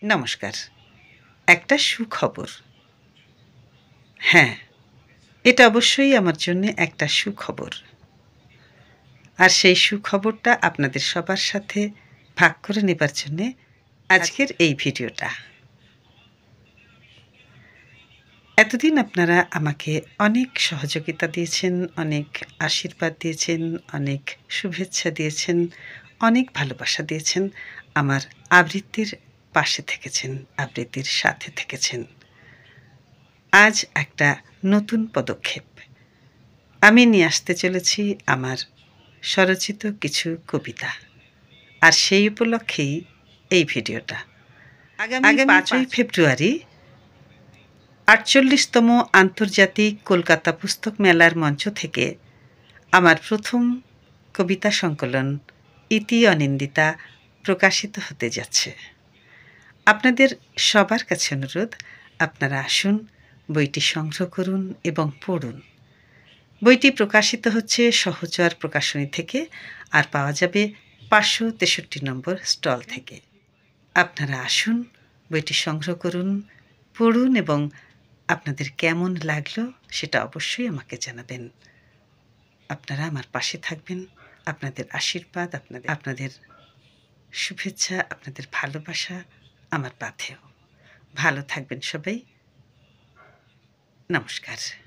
নমস্কার। একটা সুখবর। হ্যাঁ, এটা অবশ্যই আমার জন্যে একটা সুখবর। আর সেই সুখবরটা আপনাদের সবার সাথে ভাগ করে নেবার জন্যে আজকের এই ভিডিওটা। এতদিন আপনারা আমাকে অনেক সহযোগিতা দিয়েছেন, অনেক আশীর্বাদ দিয়েছেন, অনেক শুভেচ্ছা দিয়েছেন, অনেক ভালোবাসা দিয়েছেন। আমার আবৃত্তির পাশে থেকেছেন, আবৃত্তির সাথে থেকেছেন। আজ একটা নতুন পদক্ষেপ। আমি নিয়ে আসতে চলেছি আমার স্বরচিত কিছু কবিতা। আর সেই উপলক্ষেই এই ভিডিওটা। আগামী ৫ই ফেব্রুয়ারি ৪৮তম আন্তর্জাতিক কলকাতা পুস্তক মেলার মঞ্চ থেকে আমার প্রথম কবিতা সংকলন ইতি অনিন্দিতা প্রকাশিত হতে যাচ্ছে। আপনাদের সবার কাছে অনুরোধ, আপনারা আসুন, বইটি সংগ্রহ করুন এবং পড়ুন। বইটি প্রকাশিত হচ্ছে সহচর প্রকাশনী থেকে, আর পাওয়া যাবে ৫৬৩ নম্বর স্টল থেকে। আপনারা আসুন, বইটি সংগ্রহ করুন, পড়ুন এবং আপনাদের কেমন লাগলো সেটা অবশ্যই আমাকে জানাবেন। আপনারা আমার পাশে থাকবেন। আপনাদের আশীর্বাদ, আপনাদের শুভেচ্ছা, আপনাদের ভালোবাসা আমার পাথেয়। ভালো থাকবেন সবাই। নমস্কার।